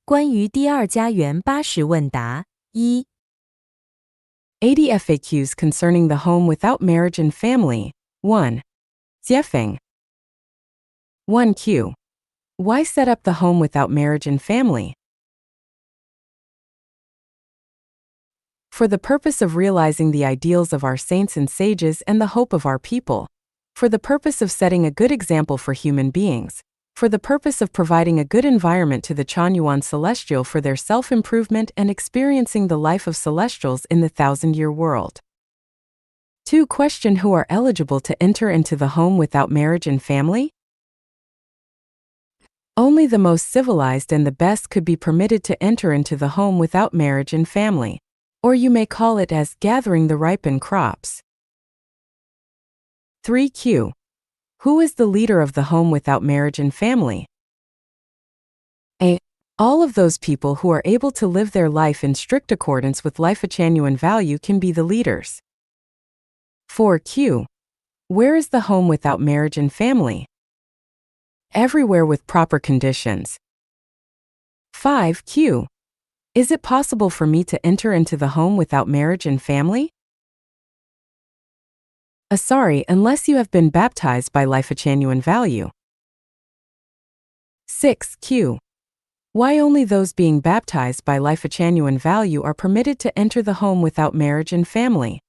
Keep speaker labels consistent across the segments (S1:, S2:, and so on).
S1: 关于第二家园80问答一
S2: 80 FAQs concerning the home without marriage and family. 1. Jeffing. 1Q. Why set up the home without marriage and family? For the purpose of realizing the ideals of our saints and sages and the hope of our people. For the purpose of setting a good example for human beings. For the purpose of providing a good environment to the Chanyuan Celestial for their self-improvement and experiencing the life of celestials in the 1,000-year world. 2. Question: who are eligible to enter into the home without marriage and family? Only the most civilized and the best could be permitted to enter into the home without marriage and family. Or you may call it as gathering the ripened crops. 3Q. Who is the leader of the home without marriage and family? A. All of those people who are able to live their life in strict accordance with life genuine value can be the leaders. 4Q. Where is the home without marriage and family? Everywhere with proper conditions. 5Q. Is it possible for me to enter into the home without marriage and family? Sorry, unless you have been baptized by life genuine value. 6Q. Why only those being baptized by life genuine value are permitted to enter the home without marriage and family?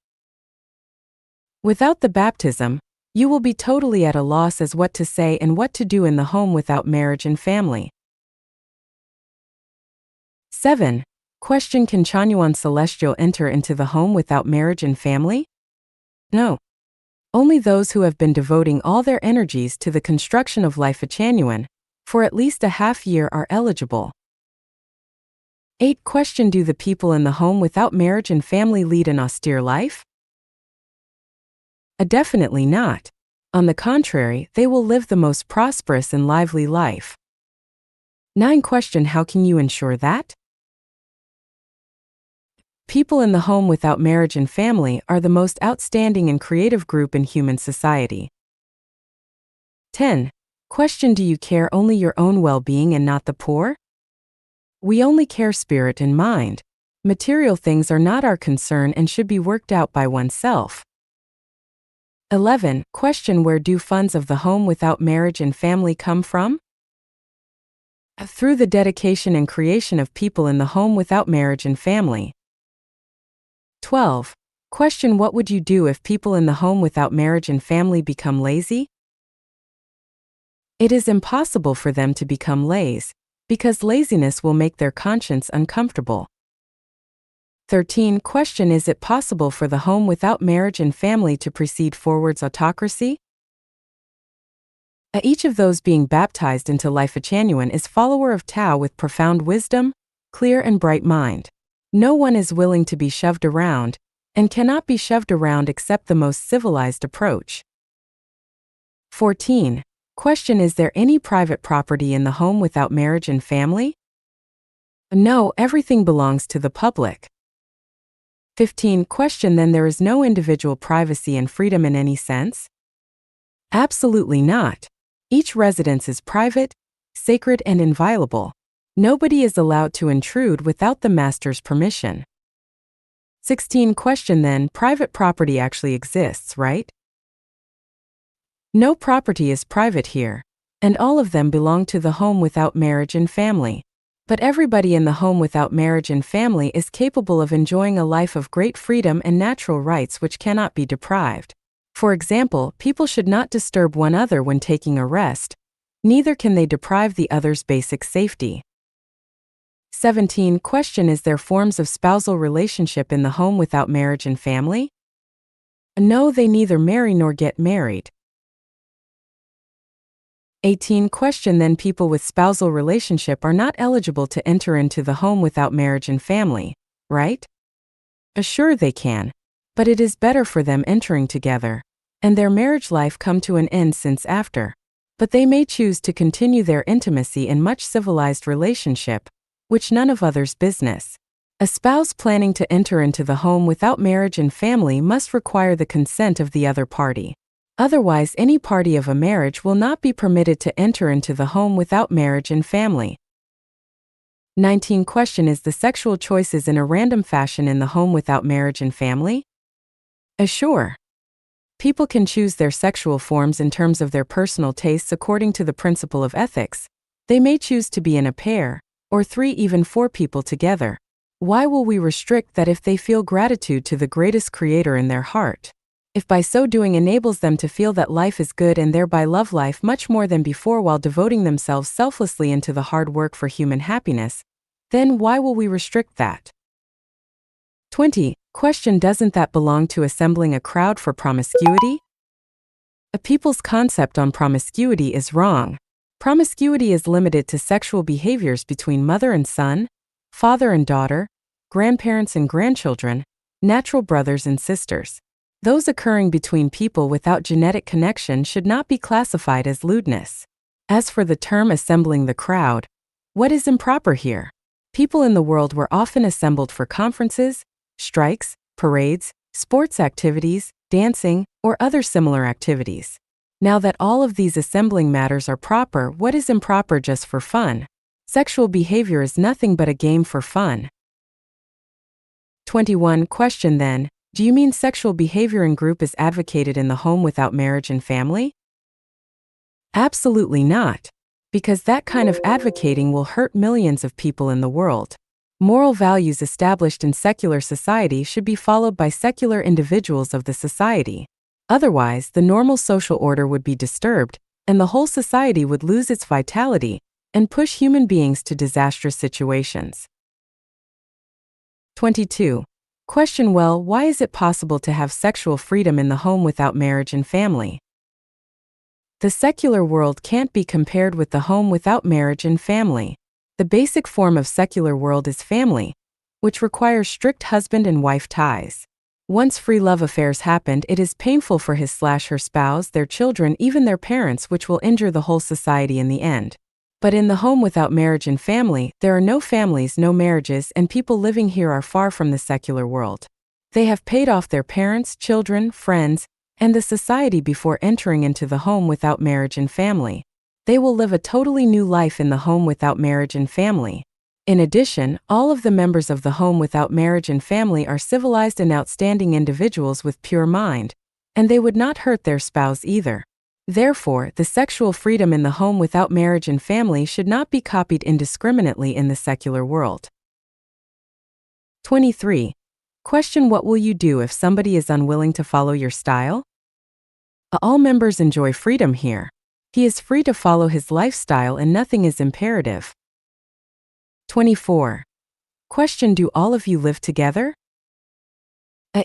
S2: Without the baptism, you will be totally at a loss as what to say and what to do in the home without marriage and family. 7. Question: can Chanyuan Celestial enter into the home without marriage and family? No. Only those who have been devoting all their energies to the construction of life genuine for at least a half year are eligible. 8. Question: do the people in the home without marriage and family lead an austere life? Definitely not. On the contrary, they will live the most prosperous and lively life. 9. Question: how can you ensure that? People in the home without marriage and family are the most outstanding and creative group in human society. 10. Question: do you care only your own well-being and not the poor? We only care spirit and mind. Material things are not our concern and should be worked out by oneself. 11. Question: where do funds of the home without marriage and family come from? Through the dedication and creation of people in the home without marriage and family. 12. Question: what would you do if people in the home without marriage and family become lazy? It is impossible for them to become lazy, because laziness will make their conscience uncomfortable. 13. Question: is it possible for the home without marriage and family to proceed forwards autocracy? Each of those being baptized into life genuine is follower of Tao with profound wisdom, clear and bright mind. No one is willing to be shoved around, and cannot be shoved around except the most civilized approach. 14. Question: is there any private property in the home without marriage and family? No, everything belongs to the public. 15. Question: then there is no individual privacy and freedom in any sense? Absolutely not. Each residence is private, sacred and inviolable. Nobody is allowed to intrude without the master's permission. 16. Question: then private property actually exists, right? No property is private here, and all of them belong to the home without marriage and family. But everybody in the home without marriage and family is capable of enjoying a life of great freedom and natural rights which cannot be deprived. For example, people should not disturb one another when taking a rest, neither can they deprive the other's basic safety. 17. Question: is there forms of spousal relationship in the home without marriage and family? No, they neither marry nor get married. 18. Question: then people with spousal relationship are not eligible to enter into the home without marriage and family, right? Sure they can, but it is better for them entering together, and their marriage life come to an end since after. But they may choose to continue their intimacy in much civilized relationship, which none of others' business. A spouse planning to enter into the home without marriage and family must require the consent of the other party. Otherwise, any party of a marriage will not be permitted to enter into the home without marriage and family. 19. Question: is the sexual choices in a random fashion in the home without marriage and family? Sure. People can choose their sexual forms in terms of their personal tastes according to the principle of ethics. They may choose to be in a pair, or 3, even 4 people together. Why will we restrict that if they feel gratitude to the greatest creator in their heart? If by so doing enables them to feel that life is good and thereby love life much more than before while devoting themselves selflessly into the hard work for human happiness, then why will we restrict that? 20. Question: doesn't that belong to assembling a crowd for promiscuity? A people's concept on promiscuity is wrong. Promiscuity is limited to sexual behaviors between mother and son, father and daughter, grandparents and grandchildren, natural brothers and sisters. Those occurring between people without genetic connection should not be classified as lewdness. As for the term assembling the crowd, what is improper here? People in the world were often assembled for conferences, strikes, parades, sports activities, dancing, or other similar activities. Now that all of these assembling matters are proper, what is improper just for fun? Sexual behavior is nothing but a game for fun. 21. Question then: do you mean sexual behavior in group is advocated in the home without marriage and family? Absolutely not. Because that kind of advocating will hurt millions of people in the world. Moral values established in secular society should be followed by secular individuals of the society. Otherwise, the normal social order would be disturbed, and the whole society would lose its vitality and push human beings to disastrous situations. 22. Question: well, why is it possible to have sexual freedom in the home without marriage and family? The secular world can't be compared with the home without marriage and family. The basic form of secular world is family, which requires strict husband and wife ties. Once free love affairs happened, it is painful for his/her spouse, their children, even their parents, which will injure the whole society in the end. But in the home without marriage and family, there are no families, no marriages, and people living here are far from the secular world. They have paid off their parents, children, friends, and the society before entering into the home without marriage and family. They will live a totally new life in the home without marriage and family. In addition, all of the members of the home without marriage and family are civilized and outstanding individuals with pure mind, and they would not hurt their spouse either. Therefore, the sexual freedom in the home without marriage and family should not be copied indiscriminately in the secular world. 23. Question: what will you do if somebody is unwilling to follow your style? All members enjoy freedom here. He is free to follow his lifestyle and nothing is imperative. 24. Question: do all of you live together?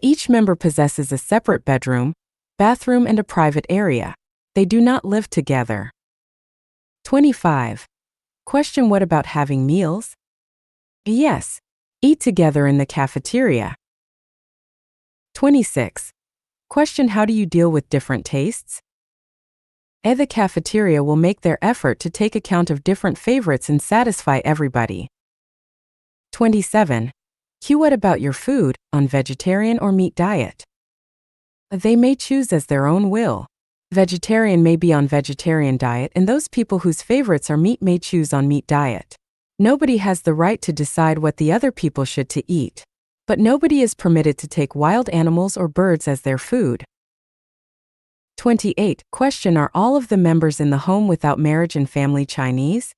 S2: Each member possesses a separate bedroom, bathroom, and a private area. They do not live together. 25. Question: what about having meals? Yes. Eat together in the cafeteria. 26. Question: how do you deal with different tastes? The cafeteria will make their effort to take account of different favorites and satisfy everybody. 27. What about your food, on vegetarian or meat diet? They may choose as their own will. Vegetarian may be on vegetarian diet, and those people whose favorites are meat may choose on meat diet. Nobody has the right to decide what the other people should to eat. But nobody is permitted to take wild animals or birds as their food. 28. Question: are all of the members in the home without marriage and family Chinese?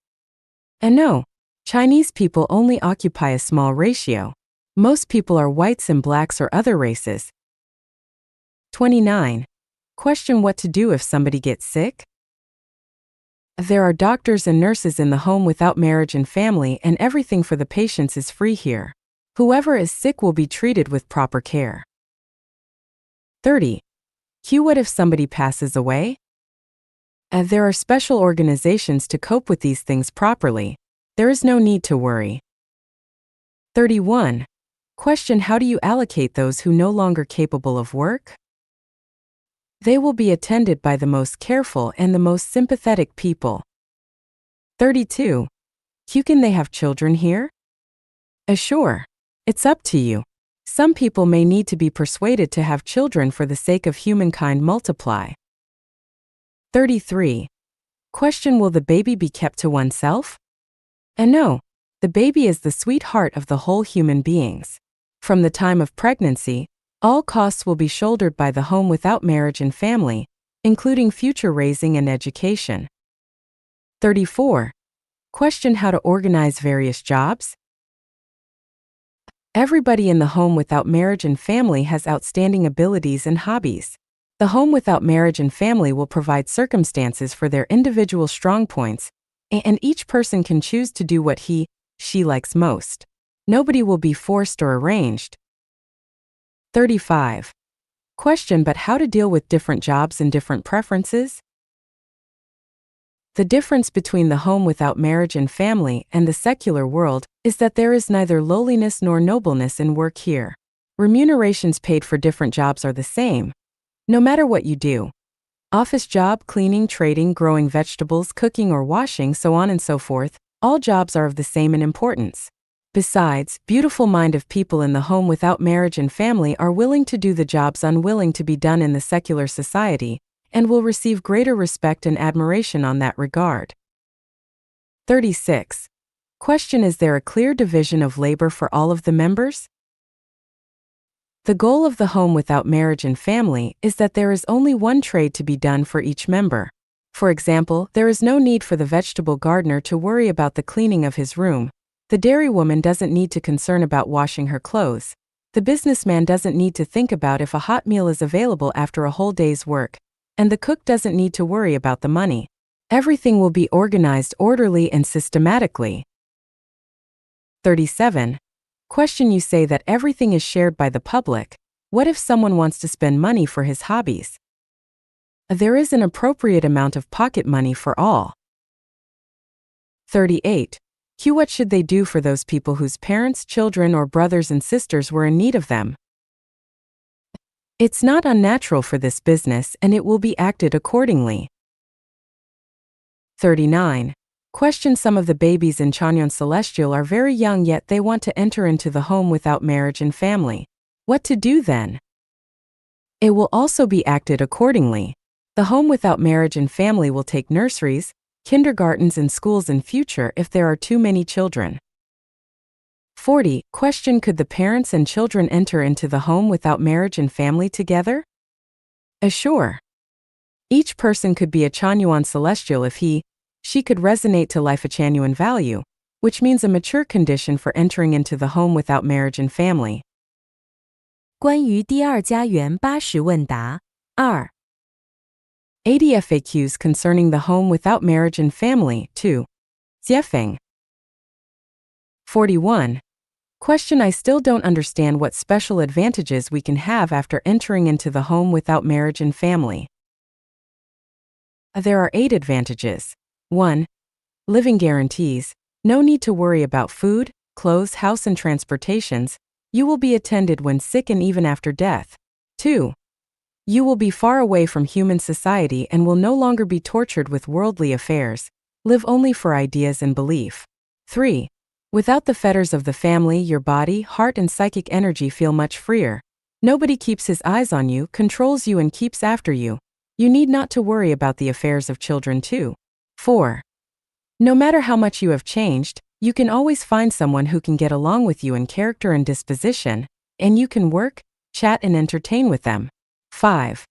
S2: No. Chinese people only occupy a small ratio. Most people are whites and blacks or other races. 29. Question: what to do if somebody gets sick? There are doctors and nurses in the home without marriage and family, and everything for the patients is free here. Whoever is sick will be treated with proper care. 30. What if somebody passes away? There are special organizations to cope with these things properly. There is no need to worry. 31. Question: how do you allocate those who no longer capable of work? They will be attended by the most careful and the most sympathetic people. 32. Can they have children here? Sure. It's up to you. Some people may need to be persuaded to have children for the sake of humankind multiply. 33. Question: will the baby be kept to oneself? No. The baby is the sweetheart of the whole human beings. From the time of pregnancy, all costs will be shouldered by the home without marriage and family, including future raising and education. 34. Question how to organize various jobs. Everybody in the home without marriage and family has outstanding abilities and hobbies. The home without marriage and family will provide circumstances for their individual strong points, and each person can choose to do what she likes most. Nobody will be forced or arranged. 35. Question but how to deal with different jobs and different preferences? The difference between the home without marriage and family and the secular world is that there is neither lowliness nor nobleness in work here. Remunerations paid for different jobs are the same, no matter what you do. Office job, cleaning, trading, growing vegetables, cooking or washing, so on and so forth, all jobs are of the same in importance. Besides, beautiful mind of people in the home without marriage and family are willing to do the jobs unwilling to be done in the secular society, and will receive greater respect and admiration on that regard. 36. Question is there a clear division of labor for all of the members? The goal of the home without marriage and family is that there is only one trade to be done for each member. For example, there is no need for the vegetable gardener to worry about the cleaning of his room. The dairy woman doesn't need to concern about washing her clothes. The businessman doesn't need to think about if a hot meal is available after a whole day's work. And the cook doesn't need to worry about the money. Everything will be organized orderly and systematically. 37. Question you say that everything is shared by the public. What if someone wants to spend money for his hobbies? There is an appropriate amount of pocket money for all. 38. Q. What should they do for those people whose parents, children, or brothers and sisters were in need of them? It's not unnatural for this business and it will be acted accordingly. 39. Question some of the babies in Chanyon Celestial are very young yet they want to enter into the home without marriage and family. What to do then? It will also be acted accordingly. The home without marriage and family will take nurseries, kindergartens and schools in future if there are too many children. 40. Question could the parents and children enter into the home without marriage and family together? Sure. Each person could be a Chanyuan Celestial if she could resonate to life a Chanyuan value, which means a mature condition for entering into the home without marriage and family.
S1: 关于第二家园80问答2
S2: 80 FAQs concerning the home without marriage and family. 2. Jiefeng. 41. Question I still don't understand what special advantages we can have after entering into the home without marriage and family. There are 8 advantages. 1. Living guarantees. No need to worry about food, clothes, house and transportations. You will be attended when sick and even after death. 2. You will be far away from human society and will no longer be tortured with worldly affairs. Live only for ideas and belief. 3. Without the fetters of the family, your body, heart and psychic energy feel much freer. Nobody keeps his eyes on you, controls you and keeps after you. You need not to worry about the affairs of children too. 4. No matter how much you have changed, you can always find someone who can get along with you in character and disposition, and you can work, chat and entertain with them. 5.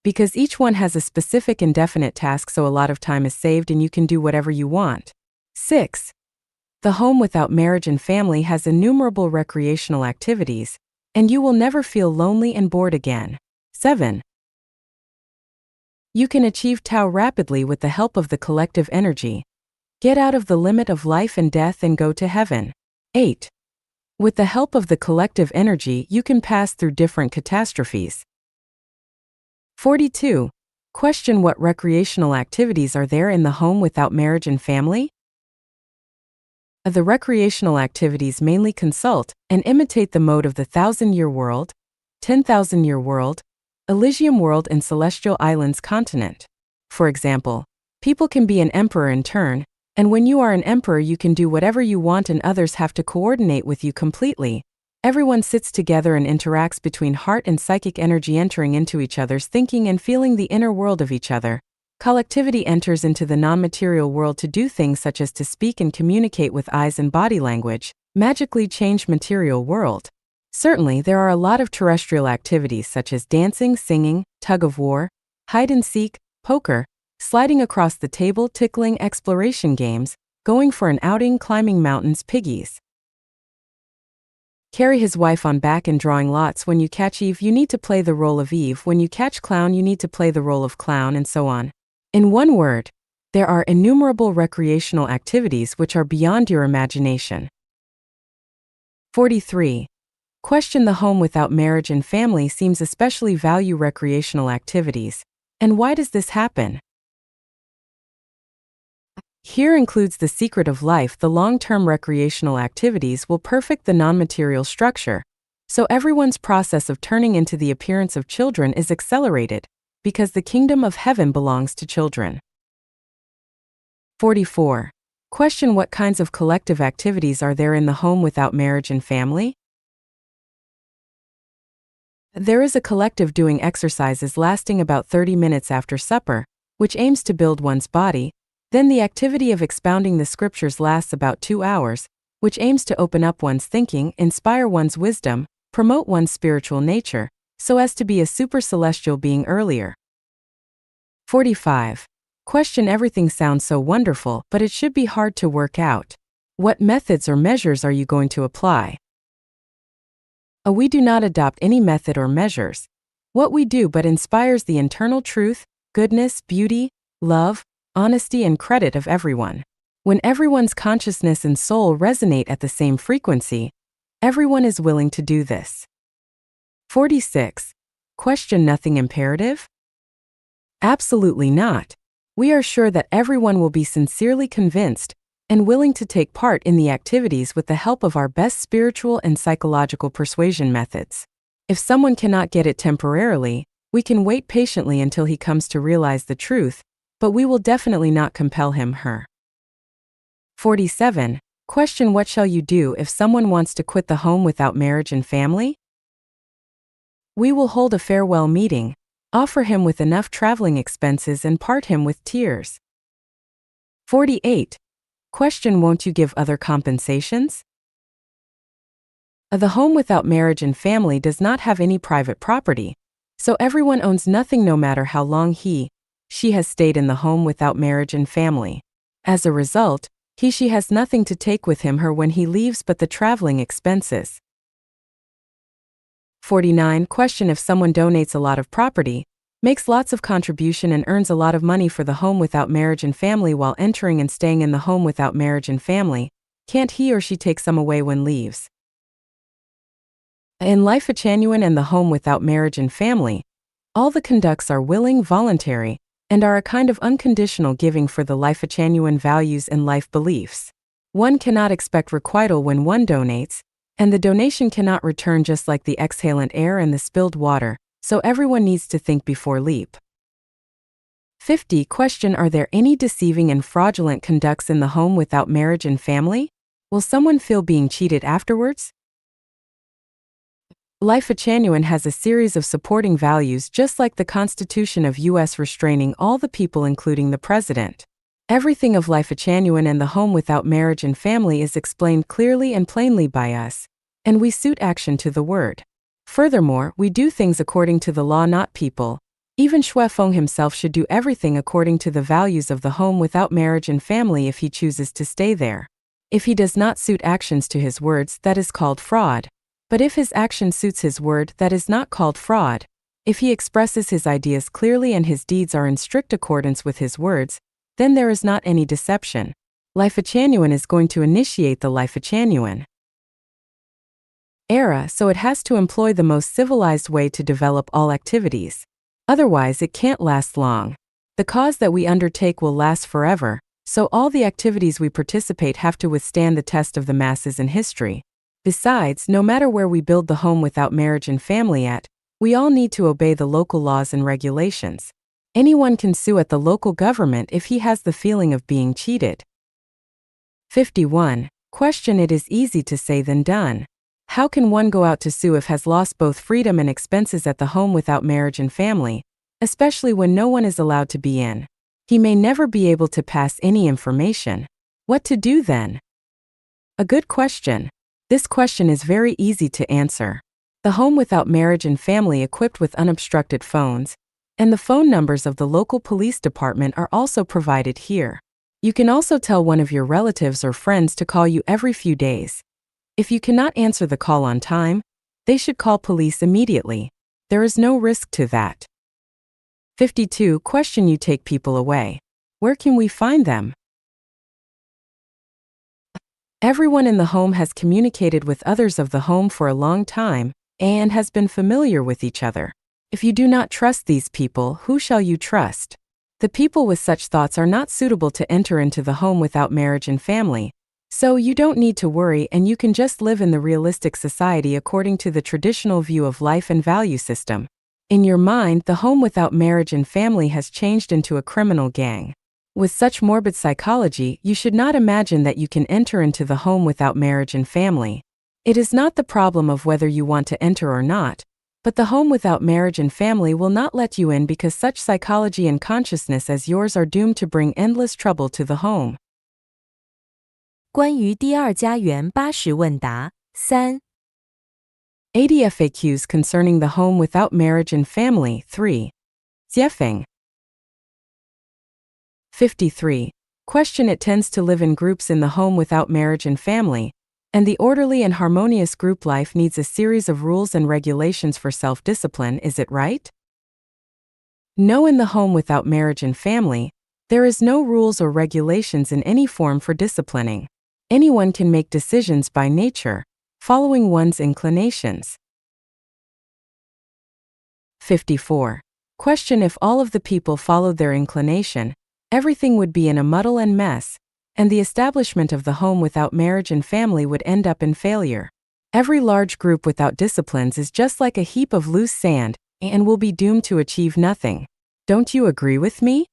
S2: Because each one has a specific and definite task, so a lot of time is saved and you can do whatever you want. 6. The home without marriage and family has innumerable recreational activities, and you will never feel lonely and bored again. 7. You can achieve Tao rapidly with the help of the collective energy. Get out of the limit of life and death and go to heaven. 8. With the help of the collective energy, you can pass through different catastrophes. 42. Question what recreational activities are there in the home without marriage and family? The recreational activities mainly consult and imitate the mode of the 1,000-year world, 10,000-year world, Elysium world and Celestial Islands continent. For example, people can be an emperor in turn, and when you are an emperor you can do whatever you want and others have to coordinate with you completely. Everyone sits together and interacts between heart and psychic energy entering into each other's thinking and feeling the inner world of each other. Collectivity enters into the non-material world to do things such as to speak and communicate with eyes and body language, magically change material world. Certainly, there are a lot of terrestrial activities such as dancing, singing, tug-of-war, hide-and-seek, poker, sliding across the table, tickling, exploration games, going for an outing, climbing mountains, piggies. Carry his wife on back and drawing lots. When you catch Eve, you need to play the role of Eve. When you catch clown, you need to play the role of clown, and so on. In one word, there are innumerable recreational activities which are beyond your imagination. 43. Question: the home without marriage and family seems especially value recreational activities. And why does this happen? Here includes the secret of life. The long-term recreational activities will perfect the non-material structure, so everyone's process of turning into the appearance of children is accelerated, because the kingdom of heaven belongs to children. 44. Question: what kinds of collective activities are there in the home without marriage and family? There is a collective doing exercises lasting about 30 minutes after supper, which aims to build one's body. Then the activity of expounding the scriptures lasts about 2 hours, which aims to open up one's thinking, inspire one's wisdom, promote one's spiritual nature, so as to be a super celestial being earlier. 45. Question: everything sounds so wonderful, but it should be hard to work out. What methods or measures are you going to apply? We do not adopt any method or measures. What we do but inspires the internal truth, goodness, beauty, love, honesty and credit of everyone. When everyone's consciousness and soul resonate at the same frequency, everyone is willing to do this. 46. Question: nothing imperative? Absolutely not. We are sure that everyone will be sincerely convinced and willing to take part in the activities with the help of our best spiritual and psychological persuasion methods. If someone cannot get it temporarily, we can wait patiently until he comes to realize the truth, but we will definitely not compel him/her. 47. Question: what shall you do if someone wants to quit the home without marriage and family? We will hold a farewell meeting, offer him with enough traveling expenses and part him with tears. 48. Question: won't you give other compensations? The home without marriage and family does not have any private property, so everyone owns nothing no matter how long she has stayed in the home without marriage and family. As a result, she has nothing to take with him/her when he leaves but the traveling expenses. 49. Question: if someone donates a lot of property, makes lots of contribution and earns a lot of money for the home without marriage and family while entering and staying in the home without marriage and family, can't he or she take some away when leaves? In Life Genuine and the home without marriage and family, all the conducts are willing, voluntary, and are a kind of unconditional giving for the Life Genuine values and life beliefs. One cannot expect requital when one donates, and the donation cannot return just like the exhalant air and the spilled water, so everyone needs to think before leap. 50. Question: are there any deceiving and fraudulent conducts in the home without marriage and family? Will someone feel being cheated afterwards? Life Genuine has a series of supporting values just like the Constitution of U.S. restraining all the people including the President. Everything of Life Genuine and the home without marriage and family is explained clearly and plainly by us, and we suit action to the word. Furthermore, we do things according to the law, not people. Even Shui Feng himself should do everything according to the values of the home without marriage and family if he chooses to stay there. If he does not suit actions to his words, that is called fraud. But if his action suits his word, that is not called fraud. If he expresses his ideas clearly and his deeds are in strict accordance with his words, then there is not any deception. Life Genuine is going to initiate the Life Genuine era, so it has to employ the most civilized way to develop all activities. Otherwise, it can't last long. The cause that we undertake will last forever, so all the activities we participate have to withstand the test of the masses in history. Besides, no matter where we build the home without marriage and family at, we all need to obey the local laws and regulations. Anyone can sue at the local government if he has the feeling of being cheated. 51. Question: it is easy to say than done. How can one go out to sue if has lost both freedom and expenses at the home without marriage and family, especially when no one is allowed to be in? He may never be able to pass any information. What to do then? A good question. This question is very easy to answer. The home without marriage and family equipped with unobstructed phones, and the phone numbers of the local police department are also provided here. You can also tell one of your relatives or friends to call you every few days. If you cannot answer the call on time, they should call police immediately. There is no risk to that. 52. Question: you take people away. Where can we find them? Everyone in the home has communicated with others of the home for a long time and has been familiar with each other. If you do not trust these people, who shall you trust? The people with such thoughts are not suitable to enter into the home without marriage and family, so you don't need to worry and you can just live in the realistic society according to the traditional view of life and value system. In your mind, the home without marriage and family has changed into a criminal gang. With such morbid psychology, you should not imagine that you can enter into the home without marriage and family. It is not the problem of whether you want to enter or not, but the home without marriage and family will not let you in because such psychology and consciousness as yours are doomed to bring endless trouble to the home.
S1: 关于第二家园80问答3
S2: 80 FAQs concerning the home without marriage and family 3. Jiefeng. 53. Question: it tends to live in groups in the home without marriage and family, and the orderly and harmonious group life needs a series of rules and regulations for self-discipline, is it right? No, in the home without marriage and family, there is no rules or regulations in any form for disciplining. Anyone can make decisions by nature, following one's inclinations. 54. Question: if all of the people followed their inclination, everything would be in a muddle and mess, and the establishment of the home without marriage and family would end up in failure. Every large group without disciplines is just like a heap of loose sand and will be doomed to achieve nothing. Don't you agree with me?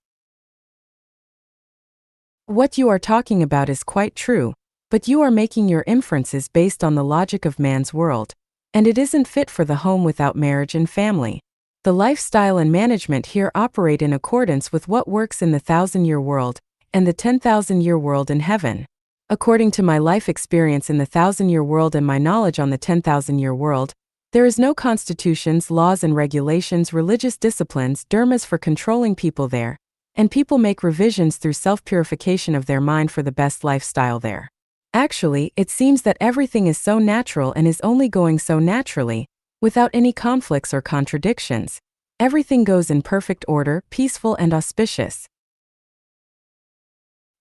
S2: What you are talking about is quite true, but you are making your inferences based on the logic of man's world, and it isn't fit for the home without marriage and family. The lifestyle and management here operate in accordance with what works in the 1,000-year world and the 10,000-year world in heaven. According to my life experience in the 1,000-year world and my knowledge on the 10,000-year world, there is no constitutions, laws and regulations, religious disciplines, dharmas for controlling people there, and people make revisions through self-purification of their mind for the best lifestyle there. Actually, it seems that everything is so natural and is only going so naturally, without any conflicts or contradictions. Everything goes in perfect order, peaceful and auspicious.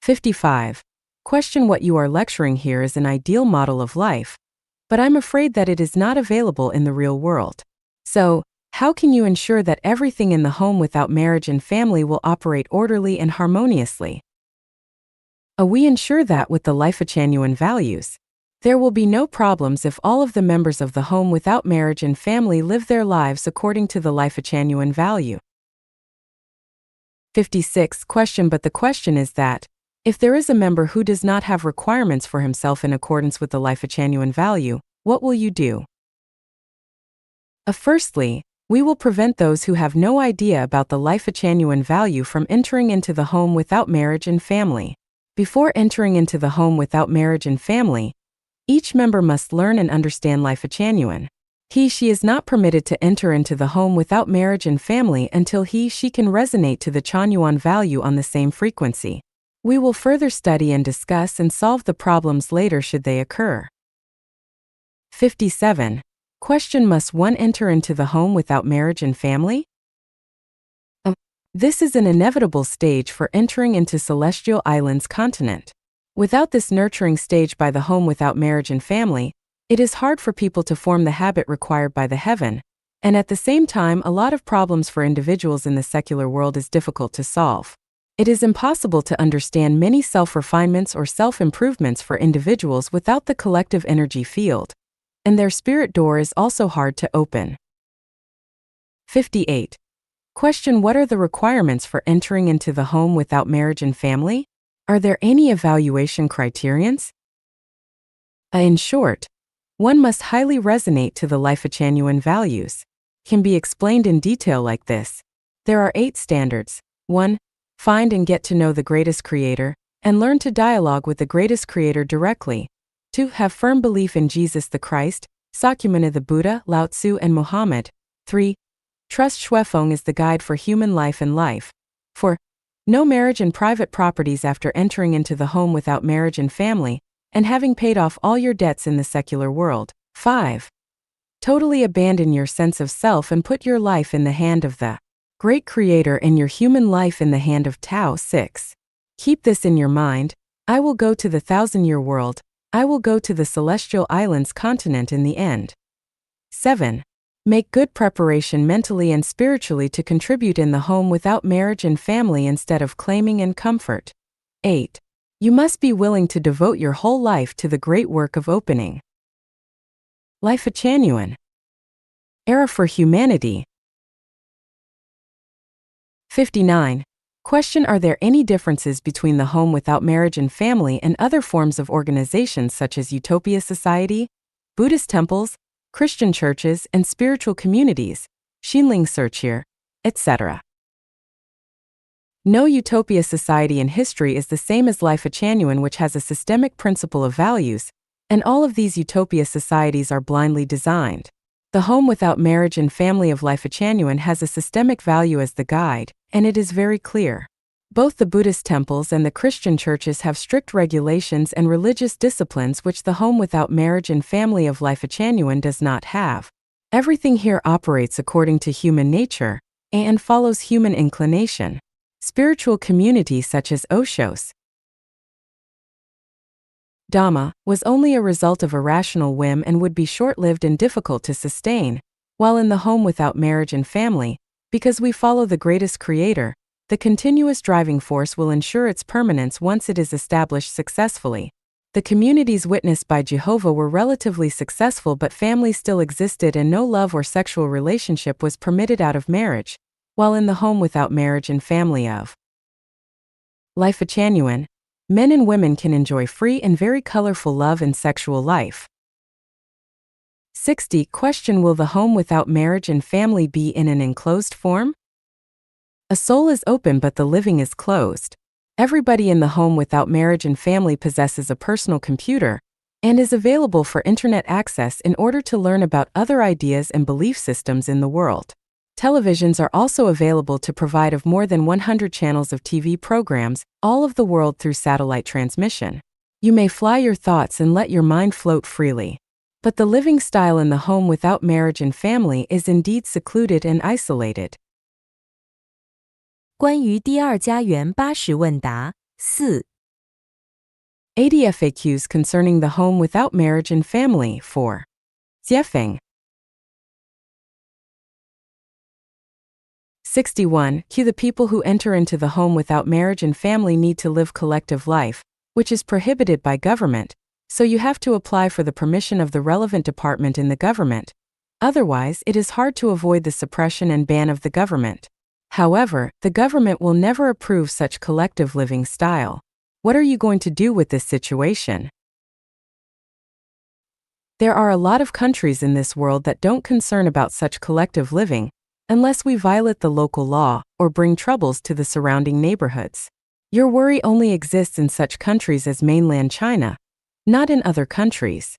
S2: 55. Question: what you are lecturing here is an ideal model of life, but I'm afraid that it is not available in the real world. So, how can you ensure that everything in the home without marriage and family will operate orderly and harmoniously? We ensure that with the Life-genuine values. There will be no problems if all of the members of the home without marriage and family live their lives according to the Life-genuine value. 56. Question: but the question is that, if there is a member who does not have requirements for himself in accordance with the Life-genuine value, what will you do? Firstly, we will prevent those who have no idea about the Life-genuine value from entering into the home without marriage and family. Before entering into the home without marriage and family, each member must learn and understand Life-genuine. He/she is not permitted to enter into the home without marriage and family until he/she can resonate to the Chanyuan value on the same frequency. We will further study and discuss and solve the problems later should they occur. 57. Question: must one enter into the home without marriage and family? This is an inevitable stage for entering into Celestial Islands continent. Without this nurturing stage by the home without marriage and family, it is hard for people to form the habit required by the heaven, and at the same time a lot of problems for individuals in the secular world is difficult to solve. It is impossible to understand many self-refinements or self-improvements for individuals without the collective energy field, and their spirit door is also hard to open. 58. Question: what are the requirements for entering into the home without marriage and family? Are there any evaluation criterions? In short, one must highly resonate to the Life-genuine values. Can be explained in detail like this. There are 8 standards. 1. Find and get to know the greatest creator, and learn to dialogue with the greatest creator directly. 2. Have firm belief in Jesus the Christ, Sakyamuni the Buddha, Lao Tzu and Muhammad. 3. Trust Shuifeng is the guide for human life and life. 4. No marriage and private properties after entering into the home without marriage and family, and having paid off all your debts in the secular world. 5. Totally abandon your sense of self and put your life in the hand of the great creator and your human life in the hand of Tao. 6. Keep this in your mind: I will go to the 1,000-year world, I will go to the celestial islands continent in the end. 7. Make good preparation mentally and spiritually to contribute in the home without marriage and family instead of claiming and comfort. 8. You must be willing to devote your whole life to the great work of opening Life a Genuine Era for Humanity. 59. Question: Are there any differences between the home without marriage and family and other forms of organizations such as Utopia Society, Buddhist temples, Christian churches, and spiritual communities, Xinling Searchier, etc.? No Utopia Society in history is the same as Life a Genuine, which has a systemic principle of values, and all of these Utopia Societies are blindly designed. The home without marriage and family of Life a Genuine has a systemic value as the guide, and it is very clear. Both the Buddhist temples and the Christian churches have strict regulations and religious disciplines which the home without marriage and family of Life a Genuine does not have. Everything here operates according to human nature and follows human inclination. Spiritual community such as Osho's Dhamma was only a result of irrational whim and would be short-lived and difficult to sustain, while in the home without marriage and family, because we follow the greatest creator, the continuous driving force will ensure its permanence once it is established successfully. The communities witnessed by Jehovah were relatively successful, but family still existed and no love or sexual relationship was permitted out of marriage, while in the home without marriage and family of Life a Genuine, men and women can enjoy free and very colorful love and sexual life. 60. Question: Will the home without marriage and family be in an enclosed form? A soul is open but the living is closed. Everybody in the home without marriage and family possesses a personal computer and is available for internet access in order to learn about other ideas and belief systems in the world. Televisions are also available to provide of more than 100 channels of TV programs, all of the world through satellite transmission. You may fly your thoughts and let your mind float freely. But the living style in the home without marriage and family is indeed secluded and isolated.
S1: 关于第二家园80问答4
S2: 80 FAQs concerning the home without marriage and family. 4. Jiefeng. 61. Q. The people who enter into the home without marriage and family need to live collective life, which is prohibited by government, so you have to apply for the permission of the relevant department in the government. Otherwise, it is hard to avoid the suppression and ban of the government. However, the government will never approve such collective living style. What are you going to do with this situation? There are a lot of countries in this world that don't concern about such collective living, unless we violate the local law or bring troubles to the surrounding neighborhoods. Your worry only exists in such countries as mainland China, not in other countries.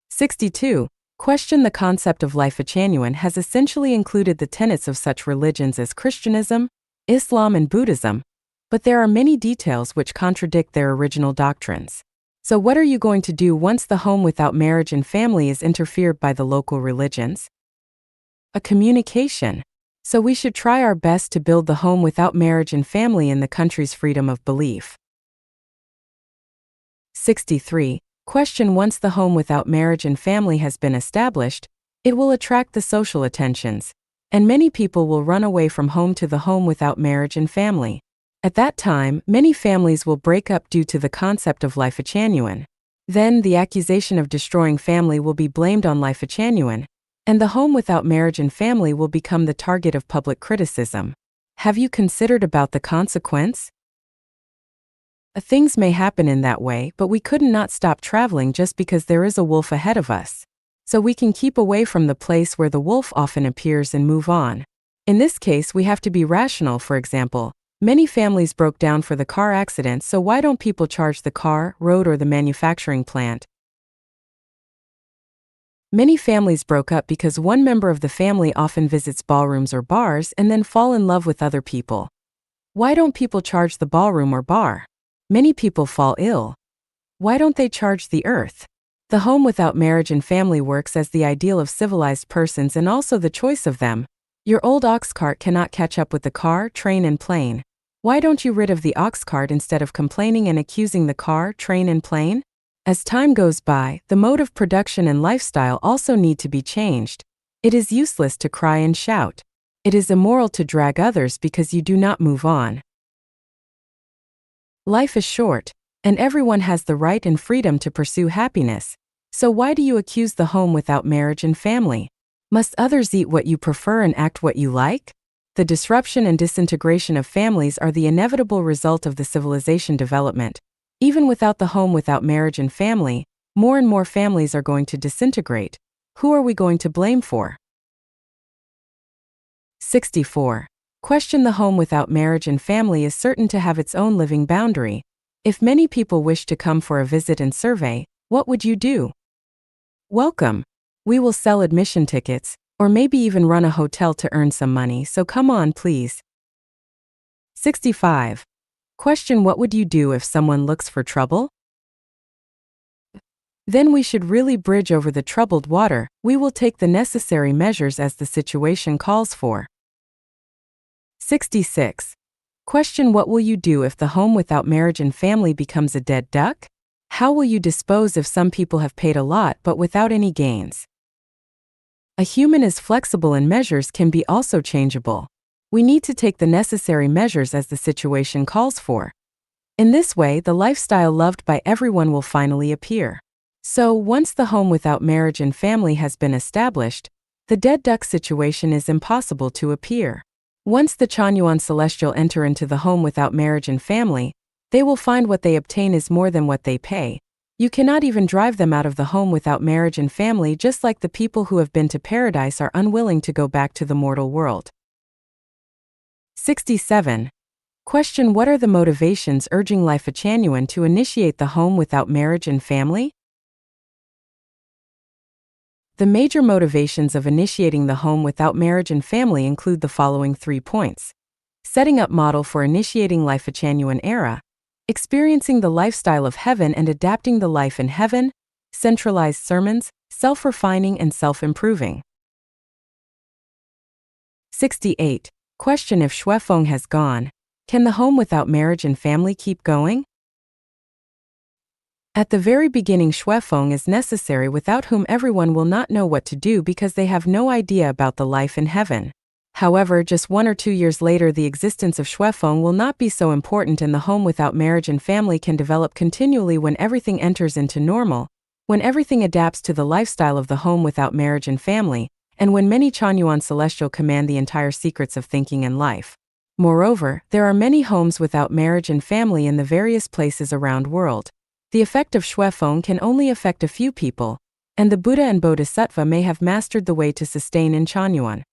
S2: 62. Question: The concept of Life a Genuine has essentially included the tenets of such religions as Christianism, Islam and Buddhism, but there are many details which contradict their original doctrines. So what are you going to do once the home without marriage and family is interfered by the local religions? A communication. So we should try our best to build the home without marriage and family in the country's freedom of belief. 63. Question: Once the home without marriage and family has been established, it will attract the social attentions, and many people will run away from home to the home without marriage and family. At that time, many families will break up due to the concept of Life a Genuine. Then the accusation of destroying family will be blamed on Life a Genuine, and the home without marriage and family will become the target of public criticism. Have you considered about the consequence? Things may happen in that way, but we could not stop traveling just because there is a wolf ahead of us. So we can keep away from the place where the wolf often appears and move on. In this case, we have to be rational. For example, many families broke down for the car accident, so why don't people charge the car, road, or the manufacturing plant? Many families broke up because one member of the family often visits ballrooms or bars and then fall in love with other people. Why don't people charge the ballroom or bar? Many people fall ill. Why don't they charge the earth? The home without marriage and family works as the ideal of civilized persons and also the choice of them. Your old ox cart cannot catch up with the car, train, and plane. Why don't you rid of the ox cart instead of complaining and accusing the car, train, and plane? As time goes by, the mode of production and lifestyle also need to be changed. It is useless to cry and shout. It is immoral to drag others because you do not move on. Life is short, and everyone has the right and freedom to pursue happiness. So why do you accuse the home without marriage and family? Must others eat what you prefer and act what you like? The disruption and disintegration of families are the inevitable result of the civilization development. Even without the home without marriage and family, more and more families are going to disintegrate. Who are we going to blame for? 64. Question: the home without marriage and family is certain to have its own living boundary. If many people wish to come for a visit and survey, what would you do? Welcome. We will sell admission tickets, or maybe even run a hotel to earn some money, so come on please. 65. Question: what would you do if someone looks for trouble? Then we should really bridge over the troubled water. We will take the necessary measures as the situation calls for. 66. Question: what will you do if the home without marriage and family becomes a dead duck? How will you dispose if some people have paid a lot but without any gains? A human is flexible and measures can be also changeable. We need to take the necessary measures as the situation calls for. In this way, the lifestyle loved by everyone will finally appear. So, once the home without marriage and family has been established, the dead duck situation is impossible to appear. Once the Chanyuan Celestial enter into the home without marriage and family, they will find what they obtain is more than what they pay. You cannot even drive them out of the home without marriage and family, just like the people who have been to paradise are unwilling to go back to the mortal world. 67. Question: what are the motivations urging Life Chanyuan to initiate the home without marriage and family? The major motivations of initiating the home without marriage and family include the following 3 points. Setting up model for initiating Life Chanyuan era, experiencing the lifestyle of heaven and adapting the life in heaven, centralized sermons, self-refining and self-improving. 68. Question: if Shuefeng has gone, can the home without marriage and family keep going? At the very beginning, Shuefeng is necessary, without whom everyone will not know what to do because they have no idea about the life in heaven. However, just 1 or 2 years later, the existence of Shuefeng will not be so important and the home without marriage and family can develop continually when everything enters into normal, when everything adapts to the lifestyle of the home without marriage and family, and when many Chanyuan Celestial command the entire secrets of thinking and life. Moreover, there are many homes without marriage and family in the various places around world. The effect of Shuefeng can only affect a few people, and the Buddha and Bodhisattva may have mastered the way to sustain in Chanyuan.